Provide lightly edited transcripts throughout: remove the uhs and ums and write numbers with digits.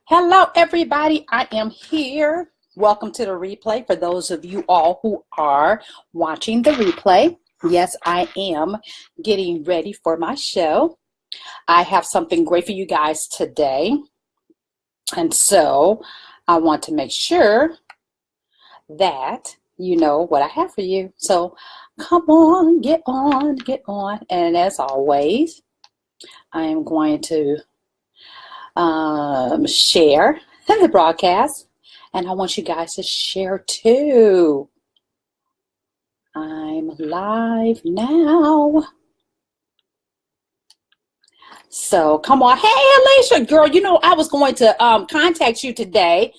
Hello, everybody. I am here. Welcome to the replay for those of you all who are watching the replay. Yes, I am getting ready for my show. I have something great for you guys today. And so I want to make sure that you know what I have for you. So come on, get on, get on. And as always, I am going to share the broadcast, and I want you guys to share too. I'm live now. So come on. Hey, Alicia, girl, you know I was going to contact you today.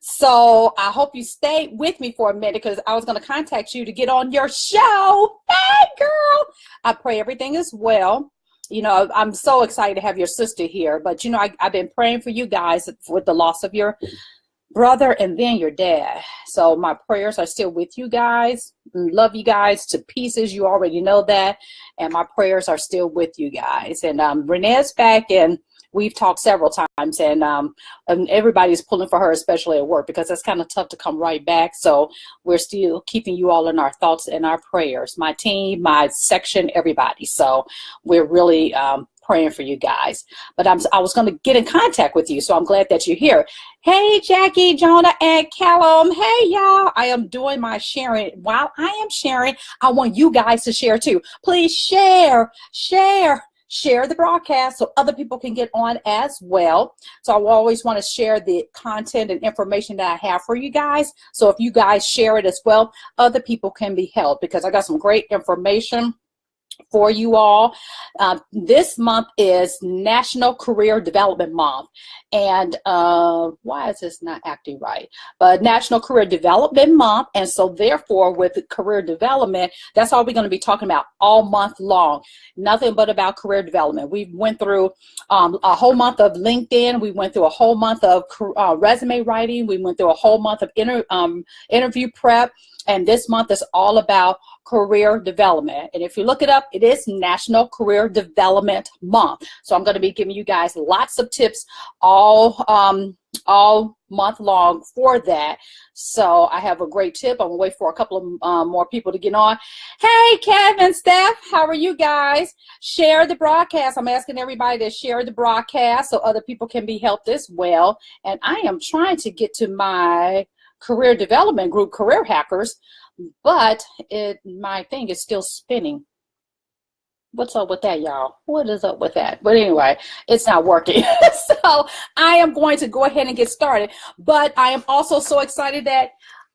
So I hope you stay with me for a minute because I was going to contact you to get on your show. Hey, girl. I pray everything is well. You know, I'm so excited to have your sister here. But, you know, I've been praying for you guys with the loss of your brother and then your dad. So my prayers are still with you guys. Love you guys to pieces. You already know that. And my prayers are still with you guys. And Renee's back, and we've talked several times. And everybody's pulling for her, especially at work, because it's kind of tough to come right back. So we're still keeping you all in our thoughts and our prayers. My team, my section, everybody. So we're really praying for you guys. But I was going to get in contact with you, so I'm glad that you're here. Hey, Jackie, Jonah, and Callum. Hey, y'all. I am doing my sharing. While I am sharing, I want you guys to share too. Please share the broadcast so other people can get on as well. So I always want to share the content and information that I have for you guys. So if you guys share it as well, other people can be helped, because I got some great information for you all. This month is National Career Development Month. And why is this not acting right? But National Career Development Month. And so therefore, with career development, that's all we're going to be talking about all month long. Nothing but about career development. We went through a whole month of LinkedIn. We went through a whole month of resume writing. We went through a whole month of interview prep. And this month is all about career development. And if you look it up, it is National Career Development Month. So I'm going to be giving you guys lots of tips all month long for that. So I have a great tip. I'm going to wait for a couple of more people to get on. Hey, Kevin, Steph, how are you guys? Share the broadcast. I'm asking everybody to share the broadcast so other people can be helped as well. And I am trying to get to my career development group, Career Hackers, but my thing is still spinning. What's up with that, y'all? What is up with that? But anyway, it's not working. So I am going to go ahead and get started. But I am also so excited that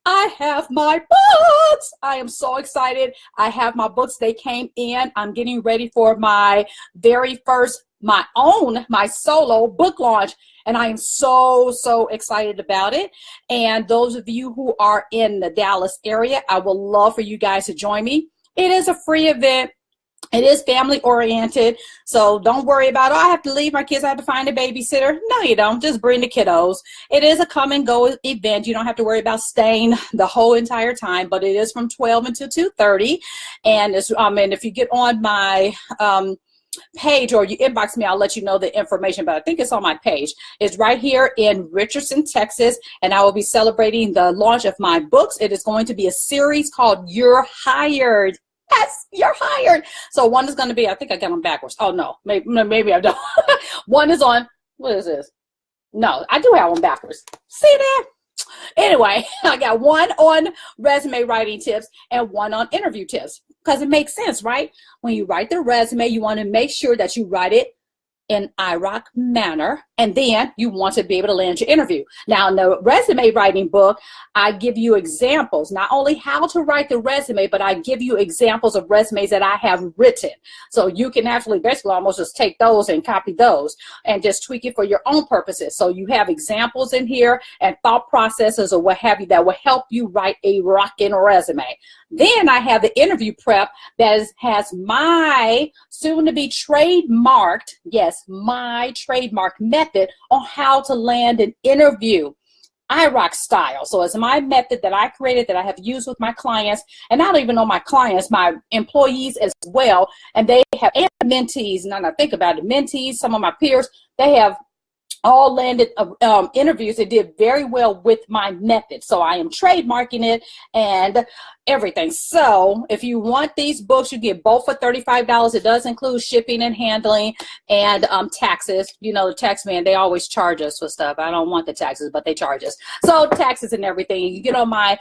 I have my books. I am so excited. I have my books. They came in. I'm getting ready for my very first, my solo book launch. And I am so excited about it. And those of you who are in the Dallas area, I would love for you guys to join me. It is a free event. It is family oriented. So don't worry about, oh, I have to leave my kids, I have to find a babysitter. No, you don't. Just bring the kiddos. It is a come and go event. You don't have to worry about staying the whole entire time, but it is from 12 until 2:30. And and if you get on my page or you inbox me, I'll let you know the information, but I think it's on my page. It's right here in Richardson, Texas, and I will be celebrating the launch of my books. It is going to be a series called You're Hired. Yes, you're hired. So one is going to be, I think I got them backwards. Oh no, maybe I don't. One is on, what is this? No, I do have them backwards. See that? Anyway, I got one on resume writing tips and one on interview tips, because it makes sense, right? When you write the resume, you want to make sure that you write it in IROC manner, and then you want to be able to land your interview. Now, in the resume writing book, I give you examples, not only how to write the resume, but I give you examples of resumes that I have written. So you can actually basically almost just take those and copy those and just tweak it for your own purposes. So you have examples in here and thought processes or what have you that will help you write a rocking resume. Then I have the interview prep that has my soon-to-be trademarked, yes, my trademark method on how to land an interview. IROC style. So it's my method that I created that I have used with my clients, and I don't even know my clients, my employees as well, and they have, and mentees, and I think about it, mentees, some of my peers, they have all landed interviews that did very well with my method. So I am trademarking it and everything. So if you want these books, you get both for $35. It does include shipping and handling and taxes. You know, the tax man, they always charge us for stuff. I don't want the taxes, but they charge us. So taxes and everything. You get on my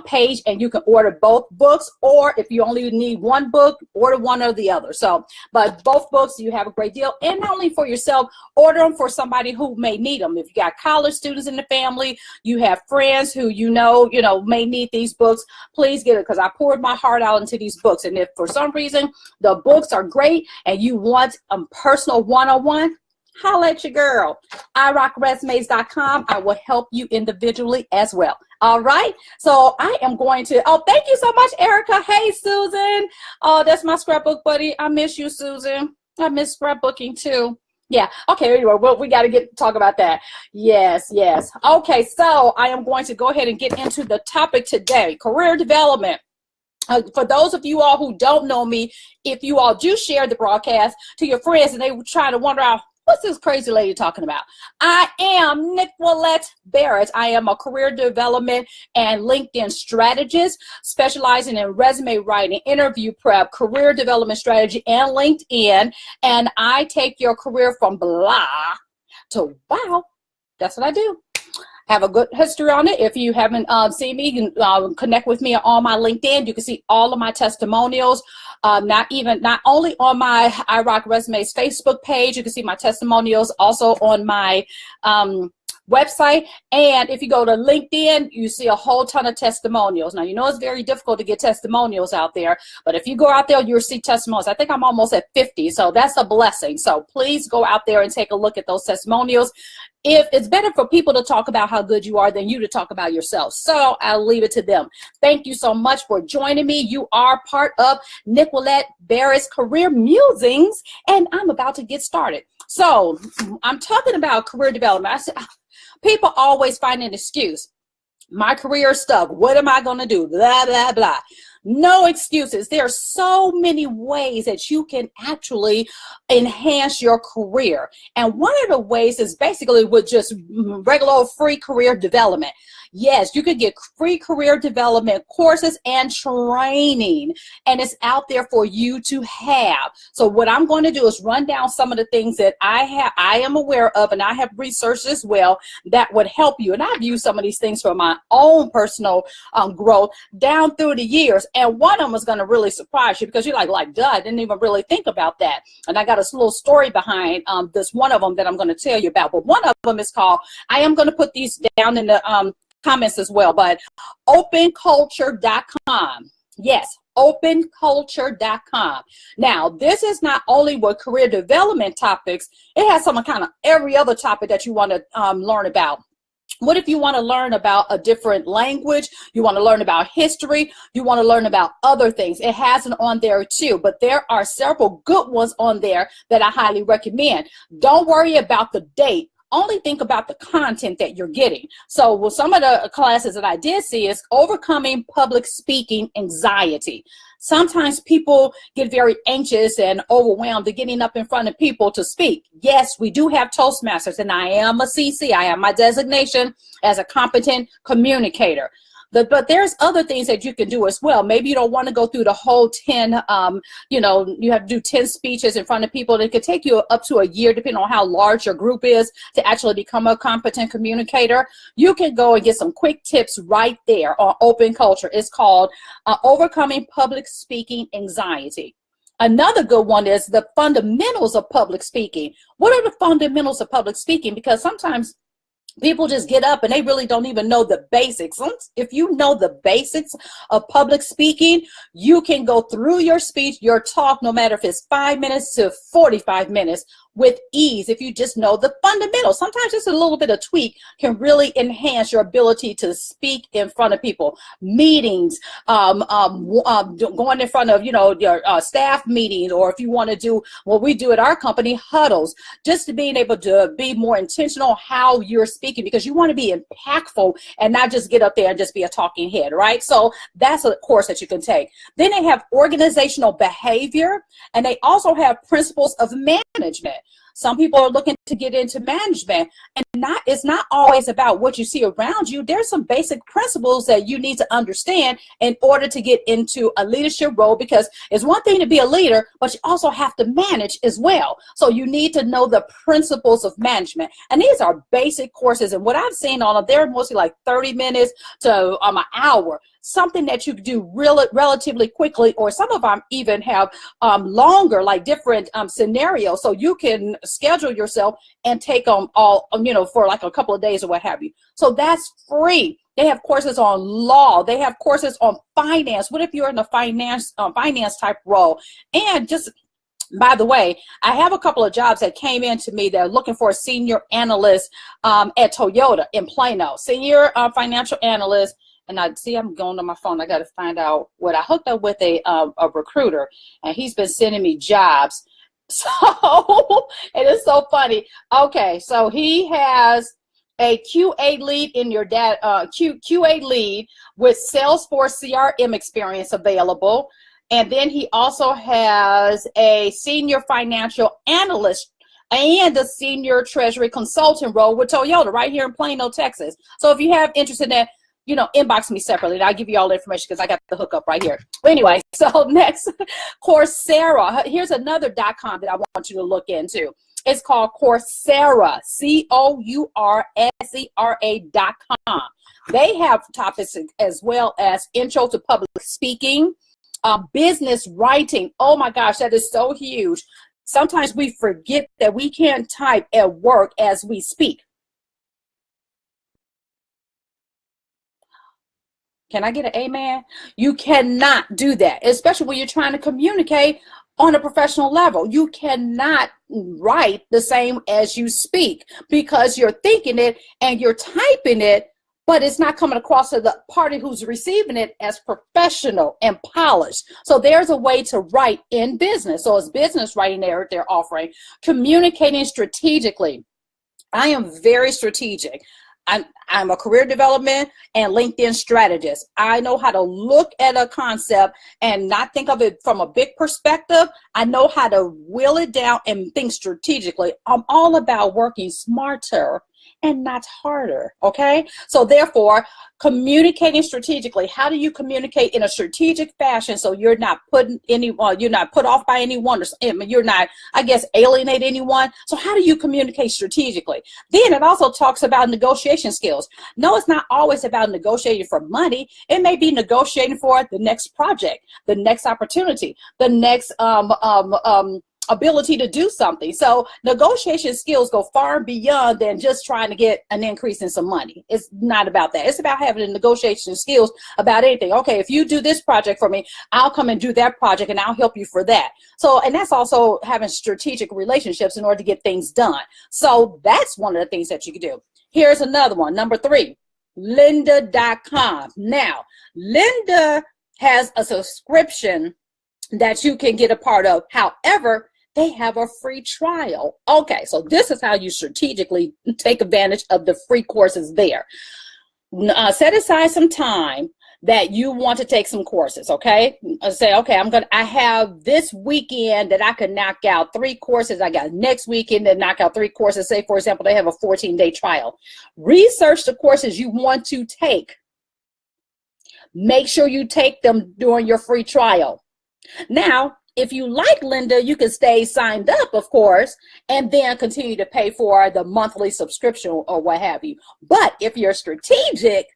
page and you can order both books, or if you only need one book, order one or the other. So, but both books, you have a great deal. And not only for yourself, order them for somebody who may need them. If you got college students in the family, you have friends who you know may need these books, please get it, because I poured my heart out into these books. And if for some reason the books are great and you want a personal one-on-one, holla at your girl. iRockResumes.com. I will help you individually as well. All right. So I am going to, oh, thank you so much, Erica. Hey, Susan. Oh, that's my scrapbook buddy. I miss you, Susan. I miss scrapbooking too. Yeah. Okay. Anyway, well, we got to talk about that. Yes. Yes. Okay. So I am going to go ahead and get into the topic today, career development. For those of you all who don't know me, if you all do share the broadcast to your friends and they were trying to wonder out, what's this crazy lady talking about? I am Nicolette Barrett. I am a career development and LinkedIn strategist, specializing in resume writing, interview prep, career development strategy, and LinkedIn. And I take your career from blah to wow. That's what I do. Have a good history on it. If you haven't seen me, you can connect with me on my LinkedIn. You can see all of my testimonials. Not only on my iRock Resumes Facebook page, you can see my testimonials also on my website. And if you go to LinkedIn, you see a whole ton of testimonials. Now, you know, it's very difficult to get testimonials out there, but if you go out there, you'll see testimonials. I think I'm almost at 50, so that's a blessing. So please go out there and take a look at those testimonials. If it's better for people to talk about how good you are than you to talk about yourself. So I'll leave it to them. Thank you so much for joining me. You are part of Nicolette Barrett's Career Musings, and I'm about to get started. So I'm talking about career development. I said, people always find an excuse. My career is stuck. What am I going to do? Blah, blah, blah. No excuses. There are so many ways that you can actually enhance your career. And one of the ways is basically with just regular old free career development. Yes, you could get free career development courses and training, and it's out there for you to have. So what I'm going to do is run down some of the things that I am aware of, and I have researched as well that would help you. And I've used some of these things for my own personal growth down through the years. And one of them is going to really surprise you, because you're like, duh, I didn't even really think about that. And I got a little story behind this one of them that I'm going to tell you about. But one of them is called, I am going to put these down in the comments as well, but openculture.com. Yes, openculture.com. Now, this is not only with career development topics, it has some kind of every other topic that you want to learn about. What if you want to learn about a different language? You want to learn about history? You want to learn about other things? It has it on there too, but there are several good ones on there that I highly recommend. Don't worry about the date. Only think about the content that you're getting. So with some of the classes that I did see is overcoming public speaking anxiety. Sometimes people get very anxious and overwhelmed to getting up in front of people to speak. Yes, we do have Toastmasters, and I am a CC. I have my designation as a competent communicator. But there's other things that you can do as well. Maybe you don't want to go through the whole 10, you have to do 10 speeches in front of people. And it could take you up to a year, depending on how large your group is, to actually become a competent communicator. You can go and get some quick tips right there on Open Culture. It's called Overcoming Public Speaking Anxiety. Another good one is the fundamentals of public speaking. What are the fundamentals of public speaking? Because sometimes people just get up and they really don't even know the basics. If you know the basics of public speaking, you can go through your speech, your talk, no matter if it's 5 minutes to 45 minutes, with ease. If you just know the fundamentals, sometimes just a little bit of tweak can really enhance your ability to speak in front of people. Meetings, going in front of, your staff meetings, or if you want to do what we do at our company, huddles, just to being able to be more intentional how you're speaking, because you want to be impactful and not just get up there and just be a talking head, right? So that's a course that you can take. Then they have organizational behavior, and they also have principles of management. Some people are looking to get into management, and it's not always about what you see around you. There's some basic principles that you need to understand in order to get into a leadership role, because it's one thing to be a leader, but you also have to manage as well. So you need to know the principles of management. And these are basic courses. And what I've seen on them, they're mostly like 30 minutes to an hour. Something that you can do relatively quickly, or some of them even have longer, like different scenarios, so you can schedule yourself and take them all, for like a couple of days or what have you. So that's free. They have courses on law. They have courses on finance. What if you're in a finance type role? And just, by the way, I have a couple of jobs that came in to me that are looking for a senior analyst at Toyota in Plano, senior financial analyst. And I'm going on my phone. I got to find out what I hooked up with a recruiter, and he's been sending me jobs. So it is so funny. Okay, so he has a QA lead in your QA lead with Salesforce CRM experience available, and then he also has a senior financial analyst and a senior treasury consultant role with Toyota right here in Plano, Texas. So if you have interest in that, inbox me separately, and I'll give you all the information because I got the hookup right here. Anyway, so next, Coursera. Here's another .com that I want you to look into. It's called Coursera, Coursera.com. They have topics as well as intro to public speaking, business writing. Oh my gosh, that is so huge. Sometimes we forget that we can't type at work as we speak. Can I get an amen? You cannot do that, especially when you're trying to communicate on a professional level. You cannot write the same as you speak, because you're thinking it and you're typing it, but it's not coming across to the party who's receiving it as professional and polished. So there's a way to write in business. So it's business writing they're offering. Communicating strategically. I am very strategic. I'm a career development and LinkedIn strategist. I know how to look at a concept and not think of it from a big perspective. I know how to will it down and think strategically. I'm all about working smarter and not harder. Okay. So therefore, communicating strategically. How do you communicate in a strategic fashion so you're not you're not put off by anyone, or you're not, I guess, alienate anyone? So how do you communicate strategically? Then it also talks about negotiation skills. No, it's not always about negotiating for money. It may be negotiating for the next project, the next opportunity, the next ability to do something. So negotiation skills go far beyond than just trying to get an increase in some money. It's not about that. It's about having the negotiation skills about anything. Okay, if you do this project for me, I'll come and do that project and I'll help you for that. So, and that's also having strategic relationships in order to get things done. So that's one of the things that you can do. Here's another one, number 3, lynda.com. Now, Lynda has a subscription that you can get a part of. However, they have a free trial. Okay, so this is how you strategically take advantage of the free courses there. Set aside some time that you want to take some courses, okay? Say, okay, I have this weekend that I can knock out 3 courses. I got next weekend to knock out 3 courses. Say, for example, they have a 14-day trial. Research the courses you want to take. Make sure you take them during your free trial. Now, if you like Lynda, you can stay signed up, of course, and then continue to pay for the monthly subscription or what have you. But if you're strategic,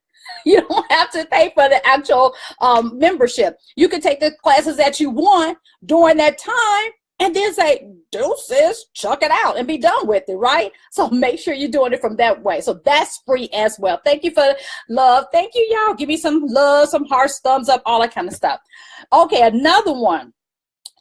you don't have to pay for the actual membership. You can take the classes that you want during that time and then say, deuces, chuck it out and be done with it, right? So make sure you're doing it from that way. So that's free as well. Thank you for love. Thank you, y'all. Give me some love, some hearts, thumbs up, all that kind of stuff. Okay, another one.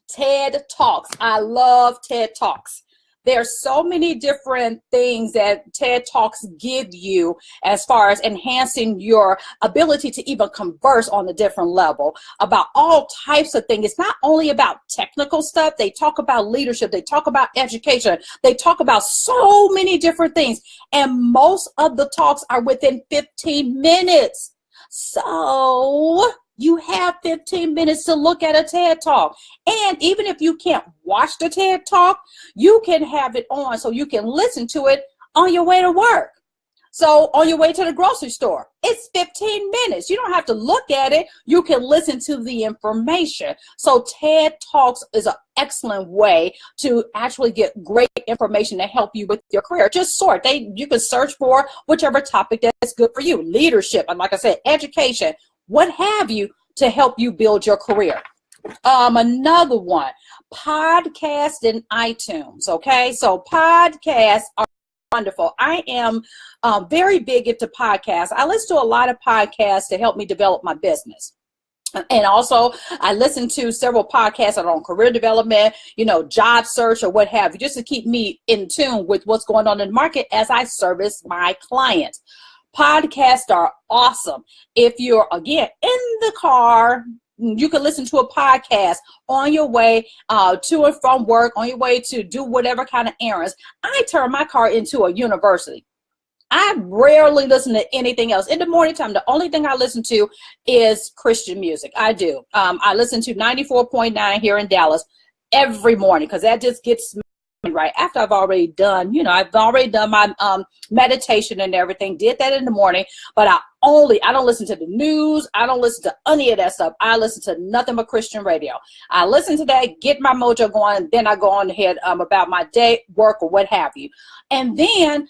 TED Talks. I love TED Talks. There's so many different things that TED Talks give you as far as enhancing your ability to even converse on a different level about all types of things. It's not only about technical stuff. They talk about leadership. They talk about education. They talk about so many different things. And most of the talks are within 15 minutes. So you have 15 minutes to look at a TED Talk. And even if you can't watch the TED Talk, you can have it on so you can listen to it on your way to work. So on your way to the grocery store, it's 15 minutes. You don't have to look at it. You can listen to the information. So TED Talks is an excellent way to actually get great information to help you with your career. Just sort. You can search for whichever topic that's good for you. Leadership, and like I said, education, what have you, to help you build your career. Another one, podcast in iTunes. Okay, so podcasts are wonderful. I am very big into podcasts. I listen to a lot of podcasts to help me develop my business. And also, I listen to several podcasts that are on career development, job search or what have you, just to keep me in tune with what's going on in the market as I service my clients. Podcasts are awesome. If you're, again, in the car, you can listen to a podcast on your way to and from work, on your way to do whatever kind of errands. I turn my car into a university. I rarely listen to anything else. In the morning time, the only thing I listen to is Christian music. I do. I listen to 94.9 here in Dallas every morning because that just gets me right after I've already done, I've already done my meditation and everything, did that in the morning, but I don't listen to the news. I don't listen to any of that stuff. I listen to nothing but Christian radio. I listen to that, get my mojo going, then I go on ahead about my day, work, or what have you. And then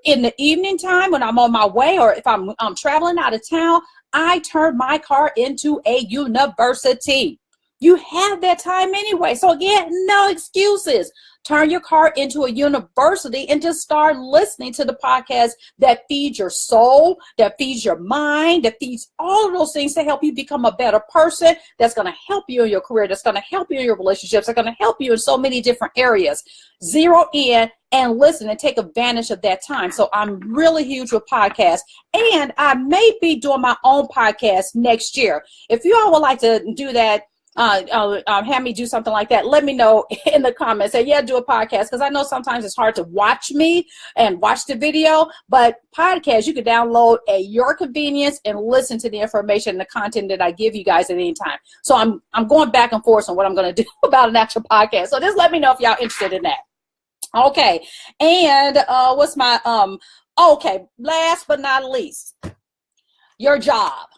in the evening time when I'm on my way, or if I'm traveling out of town, I turn my car into a university. You have that time anyway. So again, no excuses. Turn your car into a university and just start listening to the podcast that feeds your soul, that feeds your mind, that feeds all of those things to help you become a better person, that's going to help you in your career, that's going to help you in your relationships, that's going to help you in so many different areas. Zero in and listen and take advantage of that time. So I'm really huge with podcasts, and I may be doing my own podcast next year. If you all would like to do that, have me do something like that, let me know in the comments. Say, yeah, do a podcast, because I know sometimes it's hard to watch me and watch the video, but podcast, you can download at your convenience and listen to the information and the content that I give you guys at any time. So I'm going back and forth on what I'm going to do about an actual podcast. So just let me know if y'all interested in that. Okay. And what's my, okay, last but not least, your job.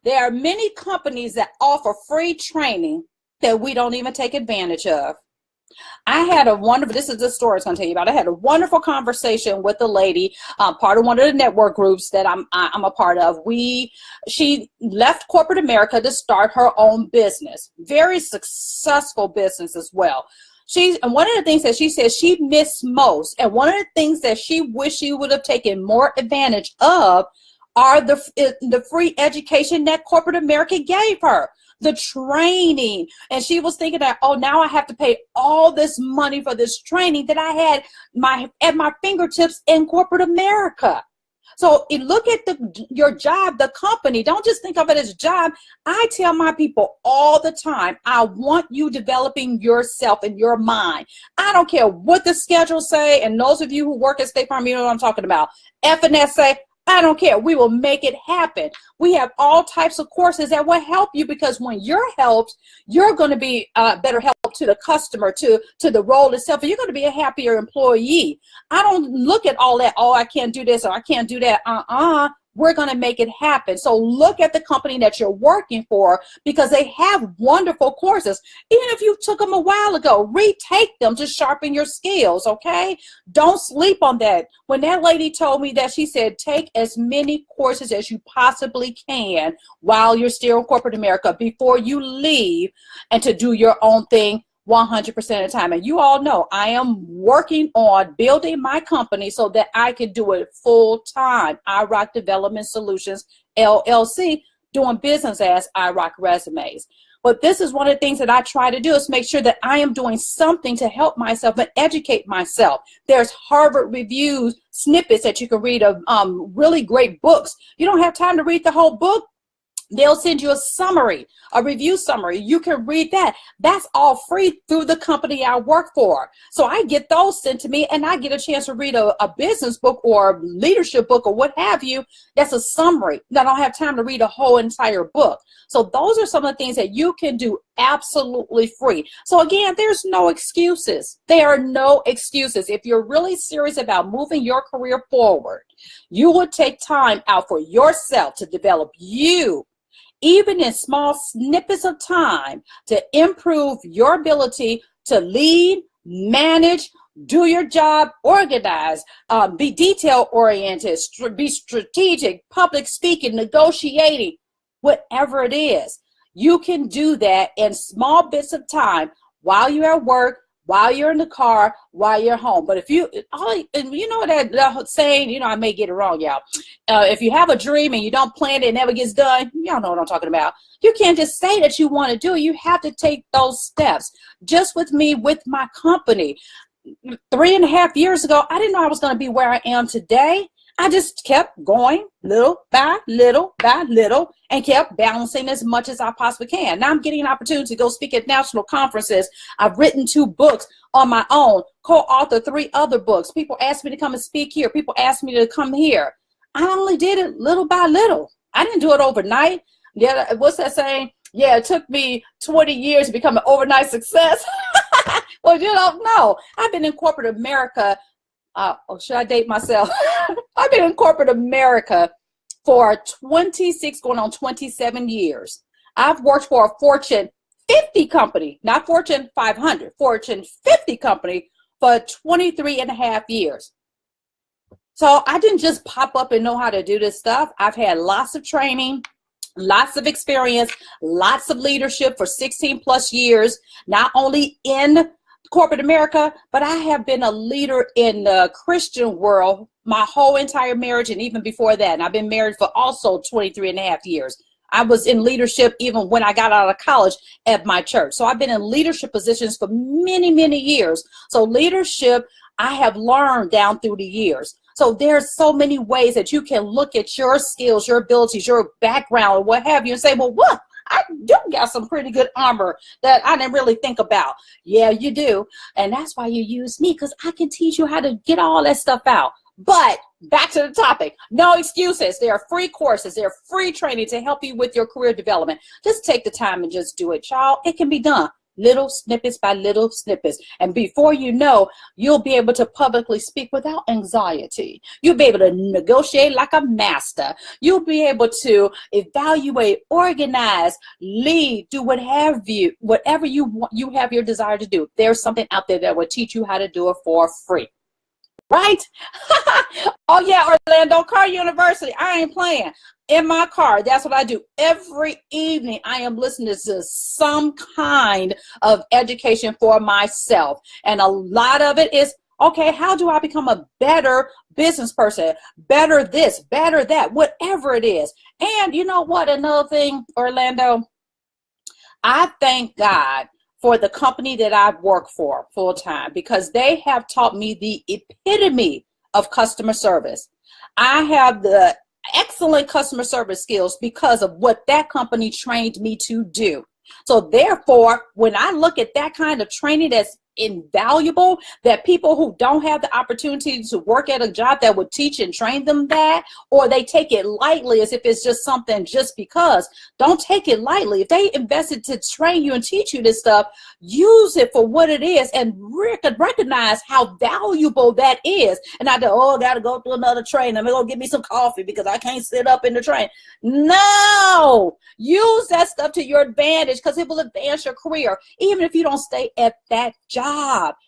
There are many companies that offer free training that we don't even take advantage of. I had a wonderful, this is the story I was going to tell you about. I had a wonderful conversation with a lady, part of one of the network groups that I'm a part of. She left corporate America to start her own business, very successful business as well. And one of the things that she said she missed most, and one of the things that she wished she would have taken more advantage of, are the free education that corporate America gave her, the training. And she was thinking that, oh, now I have to pay all this money for this training that I had at my fingertips in corporate America. So look at your job, the company. Don't just think of it as a job. I tell my people all the time, I want you developing yourself and your mind. I don't care what the schedule say. And those of you who work at State Farm, you know what I'm talking about. F&S say, I don't care. We will make it happen. We have all types of courses that will help you, because when you're helped, you're going to be better help to the customer, to the role itself, and you're going to be a happier employee. I don't look at all that, oh, I can't do this or I can't do that. We're going to make it happen. So look at the company that you're working for, because they have wonderful courses. Even if you took them a while ago, retake them to sharpen your skills, okay? Don't sleep on that. When that lady told me that, she said, take as many courses as you possibly can while you're still in corporate America before you leave, and to do your own thing 100% of the time. And you all know I am working on building my company so that I can do it full time. iRock Development Solutions, LLC, doing business as iRock Resumes. But this is one of the things that I try to do, is make sure that I am doing something to help myself and educate myself. There's Harvard reviews, snippets that you can read of really great books. You don't have time to read the whole book? They'll send you a summary, a review summary. You can read that. That's all free through the company I work for. So I get those sent to me, and I get a chance to read a business book or leadership book or what have you. That's a summary. I don't have time to read a whole entire book. So those are some of the things that you can do absolutely free. So again, there's no excuses. There are no excuses. If you're really serious about moving your career forward, you will take time out for yourself to develop you, even in small snippets of time, to improve your ability to lead, manage, do your job, organize, be detail oriented, be strategic, public speaking, negotiating, whatever it is. You can do that in small bits of time while you're at work, while you're in the car, while you're home. But if you, you know that saying, I may get it wrong, y'all. If you have a dream and you don't plan it, it never gets done. Y'all know what I'm talking about. You can't just say that you want to do it. You have to take those steps. Just with me, with my company, 3.5 years ago, I didn't know I was going to be where I am today. I just kept going little by little by little and kept balancing as much as I possibly can. Now I'm getting an opportunity to go speak at national conferences. I've written 2 books on my own, co-authored 3 other books. People asked me to come and speak here. People asked me to come here. I only did it little by little. I didn't do it overnight. Yeah, what's that saying? Yeah, it took me 20 years to become an overnight success. Well, you don't know. I've been in corporate America. Should I date myself? I've been in corporate America for 26, going on 27 years. I've worked for a Fortune 50 company, not Fortune 500, Fortune 50 company for 23.5 years. So I didn't just pop up and know how to do this stuff. I've had lots of training, lots of experience, lots of leadership for 16 plus years, not only in corporate America, but I have been a leader in the Christian world my whole entire marriage and even before that. And I've been married for also 23.5 years. I was in leadership even when I got out of college at my church. So I've been in leadership positions for many, many years. So leadership, I have learned down through the years. So there's so many ways that you can look at your skills, your abilities, your background, or what have you, and say, well, what? I do got some pretty good armor that I didn't really think about. Yeah, you do. And that's why you use me, because I can teach you how to get all that stuff out. But back to the topic, no excuses. There are free courses. There are free training to help you with your career development. Just take the time and just do it, y'all. It can be done. Little snippets by little snippets. And before you know, you'll be able to publicly speak without anxiety. You'll be able to negotiate like a master. You'll be able to evaluate, organize, lead, do whatever you want, you have your desire to do. There's something out there that will teach you how to do it for free. Right? Oh yeah, Orlando Car University. I ain't playing. In my car, that's what I do. Every evening, I am listening to some kind of education for myself. And a lot of it is, okay, how do I become a better business person? Better this, better that, whatever it is. And you know what? Another thing, Orlando, I thank God for the company that I work for full time, because they have taught me the epitome of customer service. I have the excellent customer service skills because of what that company trained me to do. So therefore, when I look at that kind of training that's invaluable, that people who don't have the opportunity to work at a job that would teach and train them that, or they take it lightly as if it's just something just because, don't take it lightly. If they invested to train you and teach you this stuff, use it for what it is and recognize how valuable that is. And I go, I got to go through another train. I'm going to go get me some coffee because I can't sit up in the train. No, use that stuff to your advantage, because it will advance your career, even if you don't stay at that job.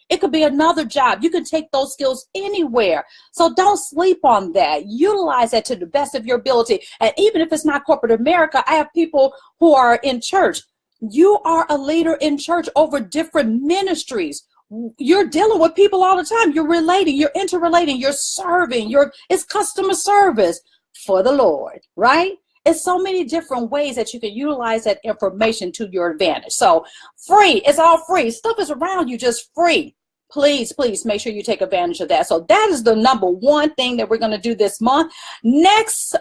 It could be another job. You can take those skills anywhere. So don't sleep on that. Utilize that to the best of your ability. And even if it's not corporate America, I have people who are in church. You are a leader in church over different ministries. You're dealing with people all the time. You're relating, you're interrelating, you're serving, it's customer service for the Lord, right? It's so many different ways that you can utilize that information to your advantage. So free, it's all free. Stuff is around you, just free. please, please make sure you take advantage of that. So that is the number one thing that we're going to do this month. Next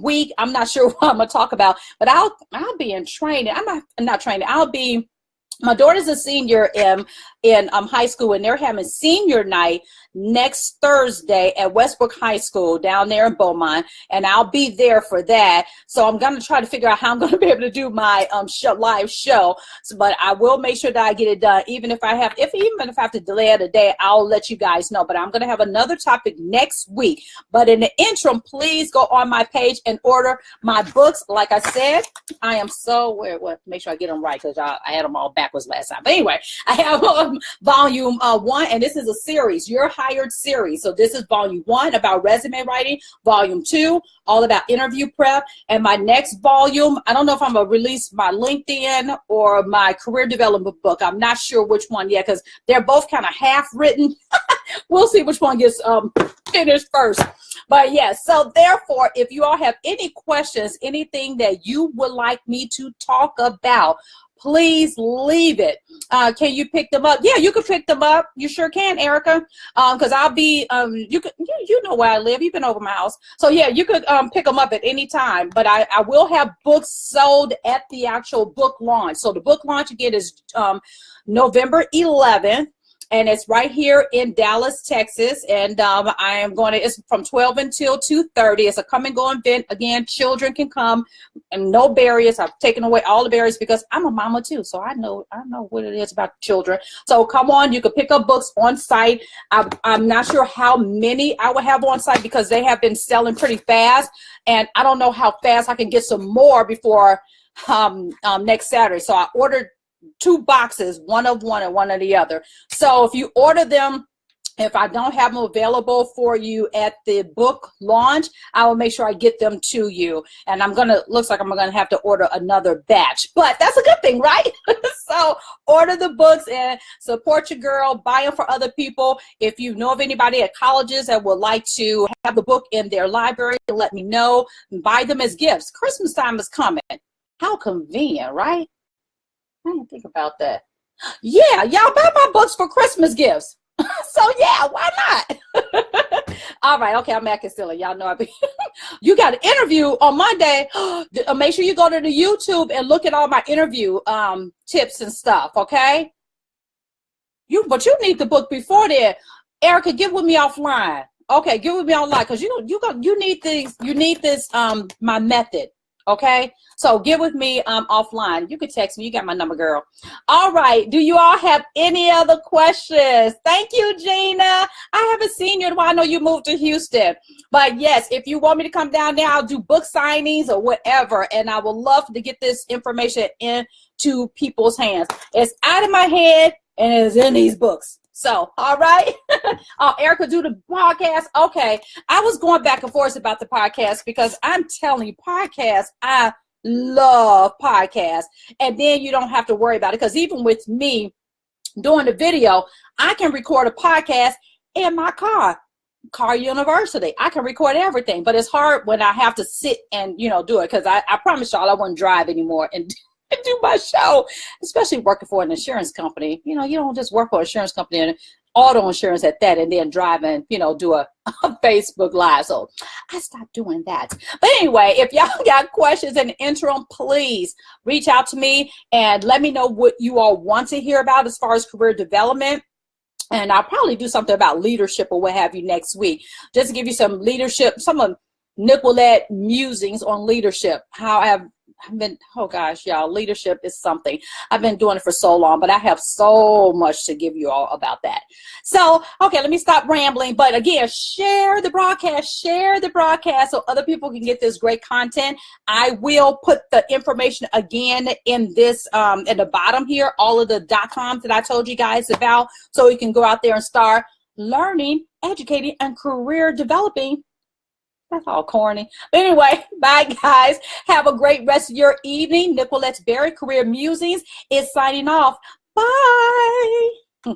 week, I'm not sure what I'm going to talk about, but I'll be in training. I'm not training. My daughter's a senior in high school, and they're having senior night next Thursday at Westbrook High School down there in Beaumont, and I'll be there for that. So I'm going to try to figure out how I'm going to be able to do my live show. So, but I will make sure that I get it done. Even if I have to delay it a day, I'll let you guys know. But I'm going to have another topic next week. But in the interim, please go on my page and order my books. Like I said, I am make sure I get them right, because I had them all backwards last time. But anyway, I have volume 1, and this is a series, Your Hired series. So this is volume 1 about resume writing, volume 2 all about interview prep, and my next volume, I don't know if I'm gonna release my LinkedIn or my career development book. I'm not sure which one yet, because they're both kind of half written. We'll see which one gets finished first. But yes, so therefore, if you all have any questions, anything that you would like me to talk about, please leave it. Can you pick them up? Yeah, you can pick them up. You sure can, Erica. Because I'll be, you know where I live. You've been over my house. So yeah, you could pick them up at any time. But I will have books sold at the actual book launch. So the book launch again is November 11th. And it's right here in Dallas, Texas. And I am going to, it's from 12 until 2:30. It's a come and go event. Again, children can come and no barriers. I've taken away all the barriers because I'm a mama too. So I know what it is about children. So come on, you can pick up books on site. I'm not sure how many I will have on site because they have been selling pretty fast. And I don't know how fast I can get some more before next Saturday. So I ordered 2 boxes, one of one and one of the other. So if you order them, if I don't have them available for you at the book launch, I will make sure I get them to you. And looks like I'm gonna have to order another batch, but that's a good thing, right? So order the books and support your girl, buy them for other people. If you know of anybody at colleges that would like to have the book in their library, let me know. Buy them as gifts. Christmas time is coming. How convenient, right? I didn't think about that. Yeah, y'all buy my books for Christmas gifts. So yeah, why not? All right, okay, I'm acting silly. Y'all know you got an interview on Monday. Make sure you go to the YouTube and look at all my interview tips and stuff, okay? But you need the book before then. Erica, get with me offline. Okay, get with me online, because you need things. You need this my method. Okay, so get with me offline. You can text me. You got my number, girl. All right. Do you all have any other questions? Thank you, Gina. I haven't seen you in a while. I know you moved to Houston. But yes, if you want me to come down there, I'll do book signings or whatever. And I would love to get this information into people's hands. It's out of my head and it's in these books. So, all right. Erica, do the podcast. Okay. I was going back and forth about the podcast because I'm telling you, podcasts, I love podcasts. And then you don't have to worry about it, because even with me doing the video, I can record a podcast in my car university. I can record everything, but it's hard when I have to sit and, do it, because I promise y'all I won't drive anymore and do my show, especially working for an insurance company. You don't just work for an insurance company and auto insurance at that and then drive and, do a Facebook Live. So I stopped doing that. But anyway, if y'all got questions in the interim, please reach out to me and let me know what you all want to hear about as far as career development. And I'll probably do something about leadership or what have you next week, just to give you some leadership, some of Nicolette musings on leadership, how I've been, oh gosh, y'all, leadership is something. I've been doing it for so long, but I have so much to give you all about that. So, okay, let me stop rambling. But again, share the broadcast so other people can get this great content. I will put the information again in this, at the bottom here, all of the .coms that I told you guys about, so you can go out there and start learning, educating, and career developing. That's all corny. But anyway, bye guys. Have a great rest of your evening. Nicolette Berry, Career Musings, is signing off. Bye.